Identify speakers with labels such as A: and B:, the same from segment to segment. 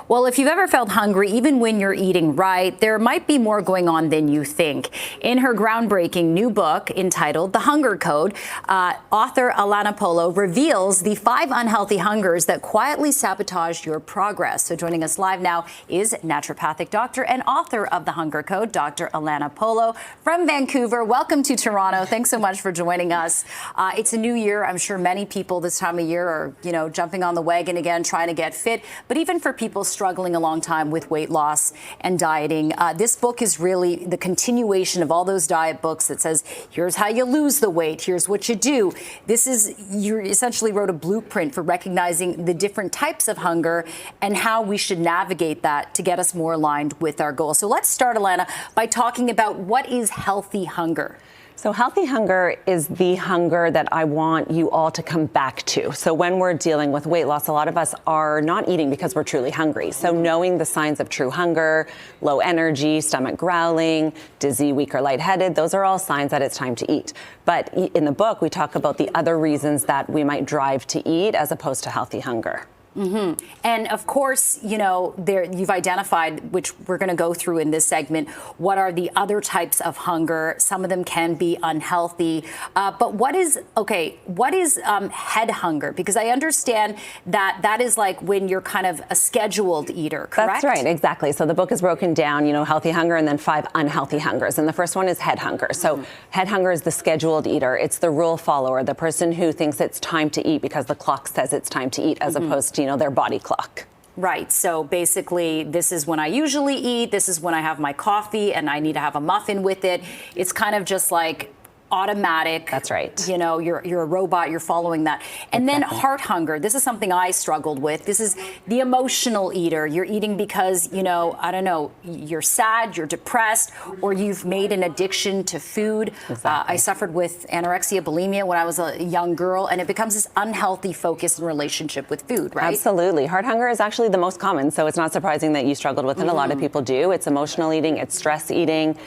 A: Well, if you've ever felt hungry, even when you're eating right, there might be more going on than you think. In her groundbreaking new book entitled The Hunger Code, author Alana Polo reveals the 5 unhealthy hungers that quietly sabotage your progress. So joining us live now is naturopathic doctor and author of The Hunger Code, Dr. Alana Polo from Vancouver. Welcome to Toronto. Thanks so much for joining us. It's a new year. I'm sure many people this time of year are, jumping on the wagon again, trying to get fit. But even for people struggling a long time with weight loss and dieting, this book is really the continuation of all those diet books that says, here's how you lose the weight, here's what you do. You essentially wrote a blueprint for recognizing the different types of hunger and how we should navigate that to get us more aligned with our goals. So let's start, Alana, by talking about what is healthy hunger.
B: So healthy hunger is the hunger that I want you all to come back to. So when we're dealing with weight loss, a lot of us are not eating because we're truly hungry. So knowing the signs of true hunger, low energy, stomach growling, dizzy, weak, or lightheaded, those are all signs that it's time to eat. But in the book, we talk about the other reasons that we might drive to eat as opposed to healthy hunger.
A: Mm-hmm. And of course, you've identified, which we're going to go through in this segment, what are the other types of hunger. Some of them can be unhealthy. But what is head hunger? Because I understand that is like when you're kind of a scheduled eater, correct?
B: That's right, exactly. So the book is broken down, healthy hunger and then 5 unhealthy hungers. And the first one is head hunger. So head hunger is the scheduled eater. It's the rule follower, the person who thinks it's time to eat because the clock says it's time to eat, as opposed to their body clock.
A: Right. So basically, this is when I usually eat. This is when I have my coffee and I need to have a muffin with it. It's kind of just like automatic.
B: That's right.
A: You're a robot, you're following that. And then heart hunger. This is something I struggled with. This is the emotional eater. You're eating because, I don't know, you're sad, you're depressed, or you've made an addiction to food.
B: Exactly.
A: I suffered with anorexia, bulimia when I was a young girl, and it becomes this unhealthy focus and relationship with food, right?
B: Absolutely. Heart hunger is actually the most common, so it's not surprising that you struggled with it. A lot of people do. It's emotional eating, it's stress eating.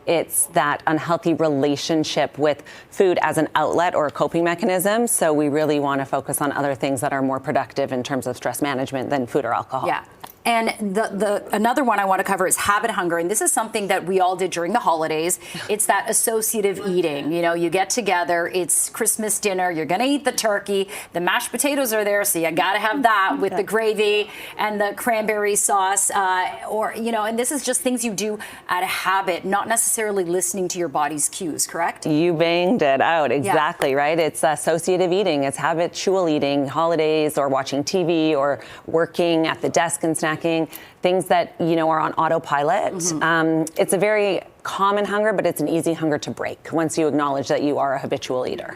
B: It's that unhealthy relationship with food as an outlet or a coping mechanism. So we really want to focus on other things that are more productive in terms of stress management than food or alcohol.
A: Yeah. And another one I want to cover is habit hunger. And this is something that we all did during the holidays. It's that associative eating. You get together, it's Christmas dinner, you're going to eat the turkey, the mashed potatoes are there, so you got to have that with the gravy and the cranberry sauce. And this is just things you do out of habit, not necessarily listening to your body's cues, correct?
B: You banged it out. Exactly, right? It's associative eating. It's habitual eating, holidays or watching TV or working at the desk and snacking. Things that, are on autopilot. It's a very common hunger, but it's an easy hunger to break once you acknowledge that you are a habitual eater.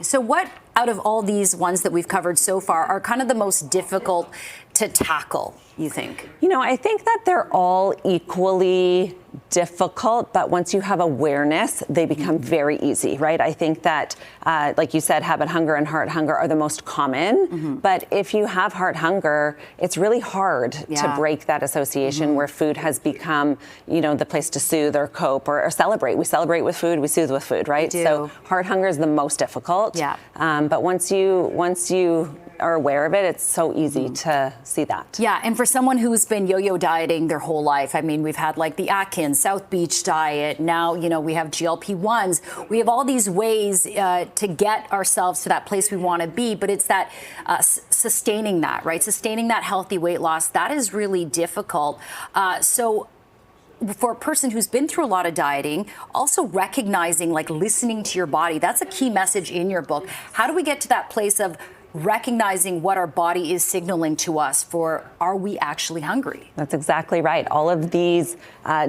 A: So what out of all these ones that we've covered so far are kind of the most difficult to tackle, you think?
B: I think that they're all equally difficult, but once you have awareness, they become very easy, right? I think that, like you said, habit hunger and heart hunger are the most common, but if you have heart hunger, it's really hard to break that association where food has become, the place to soothe or cope or celebrate. We celebrate with food, we soothe with food, right? So heart hunger is the most difficult. But once you are aware of it, it's so easy to see that.
A: Yeah, and for someone who's been yo-yo dieting their whole life, I mean, we've had like the Atkins, South Beach diet, now, we have GLP-1s. We have all these ways to get ourselves to that place we want to be, but it's that sustaining that, right? Sustaining that healthy weight loss, that is really difficult. So for a person who's been through a lot of dieting, also recognizing, like listening to your body, that's a key message in your book. How do we get to that place of recognizing what our body is signaling to us for, are we actually hungry?
B: That's exactly right. All of these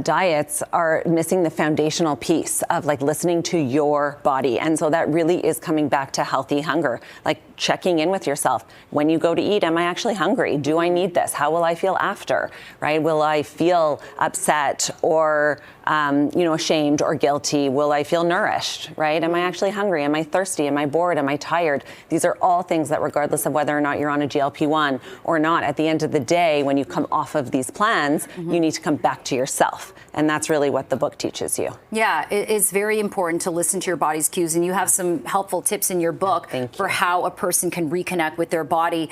B: diets are missing the foundational piece of like listening to your body. And so that really is coming back to healthy hunger, like checking in with yourself. When you go to eat, am I actually hungry? Do I need this? How will I feel after, right? Will I feel upset or, ashamed or guilty? Will I feel nourished, right? Am I actually hungry? Am I thirsty? Am I bored? Am I tired? These are all things that regardless of whether or not you're on a GLP-1 or not, at the end of the day, when you come off of these plans, you need to come back to yourself. And that's really what the book teaches you.
A: Yeah, it's very important to listen to your body's cues, and you have some helpful tips in your book for how a person can reconnect with their body.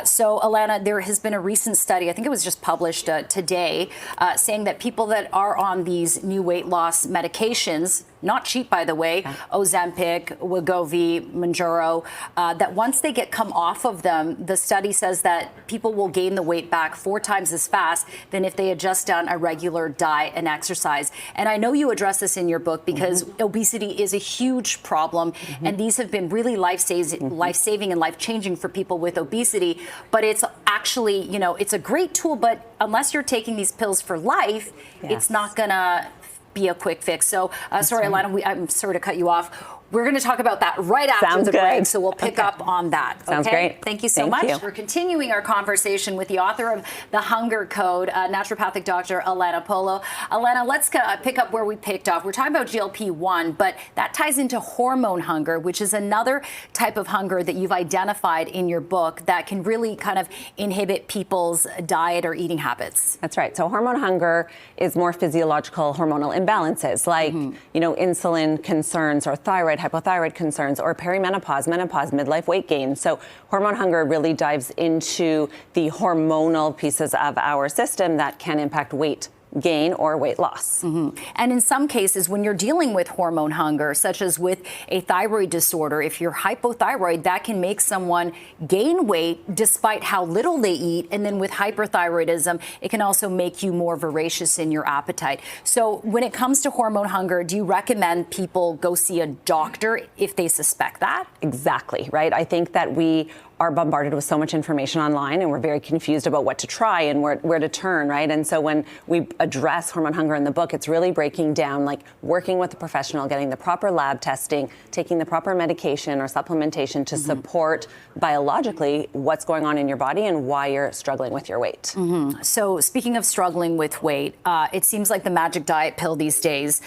A: So, Alana, there has been a recent study, I think it was just published today, saying that people that are on these new weight loss medications, not cheap, by the way, Ozempic, Wegovy, Mounjaro, that once they come off of them, the study says that people will gain the weight back 4 times as fast than if they had just done a regular diet and exercise. And I know you address this in your book because obesity is a huge problem, and these have been really life-saving and life-changing for people with obesity. But it's actually, you know, it's a great tool, but unless you're taking these pills for life, it's not gonna be a quick fix. So, sorry, Alana, I'm sorry to cut you off. We're going to talk about that right after the break, so we'll pick up on that.
B: Sounds great.
A: Thank you so much. We're continuing our conversation with the author of The Hunger Code, naturopathic doctor Alana Polo. Alana, let's pick up where we picked off. We're talking about GLP-1, but that ties into hormone hunger, which is another type of hunger that you've identified in your book that can really kind of inhibit people's diet or eating habits.
B: That's right. So hormone hunger is more physiological hormonal imbalances like, you know, insulin concerns or thyroid, hypothyroid concerns, or perimenopause, menopause, midlife weight gain. So hormone hunger really dives into the hormonal pieces of our system that can impact weight gain or weight loss.
A: And in some cases, when you're dealing with hormone hunger, such as with a thyroid disorder, if you're hypothyroid, that can make someone gain weight despite how little they eat. And then with hyperthyroidism, it can also make you more voracious in your appetite. So when it comes to hormone hunger, do you recommend people go see a doctor if they suspect that?
B: Exactly, right? I think that we are bombarded with so much information online and we're very confused about what to try and where to turn, right? And so when we address hormone hunger in the book, it's really breaking down, like working with a professional, getting the proper lab testing, taking the proper medication or supplementation to support biologically what's going on in your body and why you're struggling with your weight.
A: So speaking of struggling with weight, it seems like the magic diet pill these days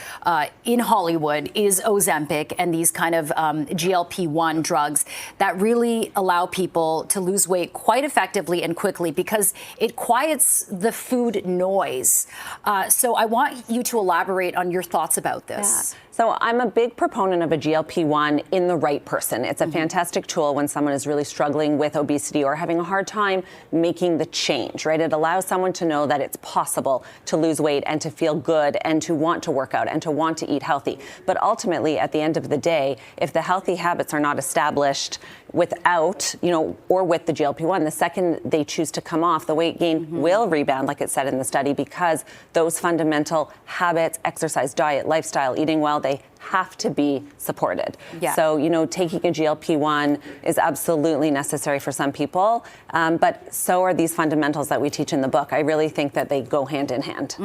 A: in Hollywood is Ozempic and these kind of GLP-1 drugs that really allow people to lose weight quite effectively and quickly because it quiets the food noise. So I want you to elaborate on your thoughts about this.
B: So I'm a big proponent of a GLP-1 in the right person. It's a fantastic tool when someone is really struggling with obesity or having a hard time making the change, right? It allows someone to know that it's possible to lose weight and to feel good and to want to work out and to want to eat healthy. But ultimately, at the end of the day, if the healthy habits are not established without, you know, or with the GLP-1, the second they choose to come off, the weight gain will rebound, like it said in the study, because those fundamental habits, exercise, diet, lifestyle, eating well, they have to be supported. So, you know, taking a GLP-1 is absolutely necessary for some people, but so are these fundamentals that we teach in the book. I really think that they go hand in hand.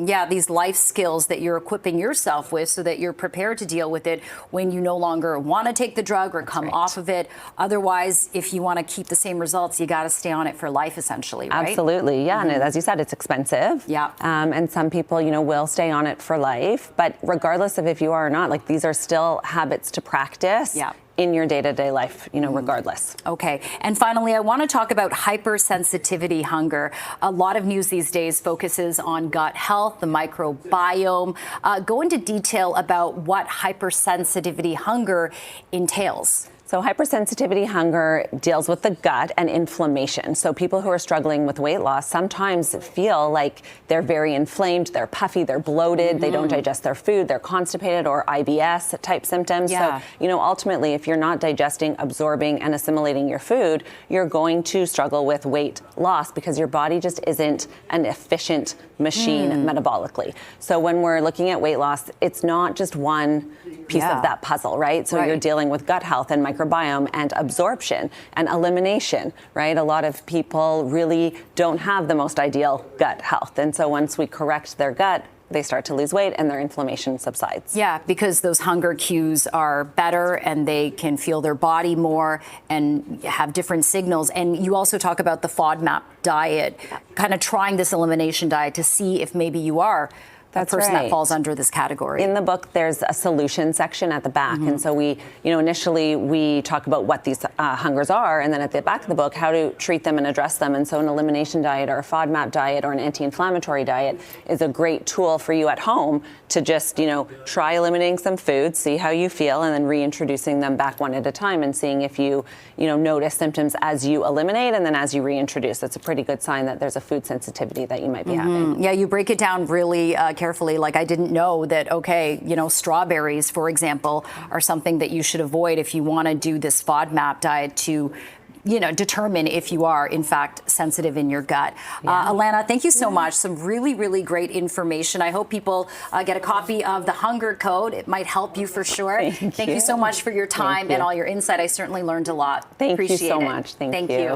A: Yeah, these life skills that you're equipping yourself with so that you're prepared to deal with it when you no longer want to take the drug or come off of it. Otherwise, if you want to keep the same results, you got to stay on it for life, essentially, right?
B: Absolutely, yeah. And as you said, it's expensive. And some people, you know, will stay on it for life. But regardless of if you are or not, like these are still habits to practice in your day-to-day life, you know, regardless.
A: Okay. And finally, I want to talk about hypersensitivity hunger. A lot of news these days focuses on gut health, the microbiome. Go into detail about what hypersensitivity hunger entails.
B: So hypersensitivity hunger deals with the gut and inflammation. So people who are struggling with weight loss sometimes feel like they're very inflamed, they're puffy, they're bloated, they don't digest their food, they're constipated or IBS type symptoms. So, you know, ultimately, if you're not digesting, absorbing, and assimilating your food, you're going to struggle with weight loss because your body just isn't an efficient machine metabolically. So when we're looking at weight loss, it's not just one piece of that puzzle, right? So you're dealing with gut health and microbiome and absorption and elimination, right? A lot of people really don't have the most ideal gut health. And so once we correct their gut, they start to lose weight and their inflammation subsides.
A: Yeah, because those hunger cues are better and they can feel their body more and have different signals. And you also talk about the FODMAP diet, kind of trying this elimination diet to see if maybe you are a person that falls under this category.
B: In the book, there's a solution section at the back. And so initially we talk about what these hungers are, and then at the back of the book, how to treat them and address them. And so an elimination diet or a FODMAP diet or an anti-inflammatory diet is a great tool for you at home to just, try eliminating some foods, see how you feel, and then reintroducing them back one at a time and seeing if you, notice symptoms as you eliminate and then as you reintroduce. That's a pretty good sign that there's a food sensitivity that you might be having.
A: Yeah, you break it down really carefully. Like, I didn't know that, strawberries, for example, are something that you should avoid if you want to do this FODMAP diet to determine if you are, in fact, sensitive in your gut. Alana, thank you so much. Some really, really great information. I hope people get a copy of the Hunger Code. It might help you for sure. Thank you so much for your time and all your insight. I certainly learned a lot.
B: Thank you so much. Thank you.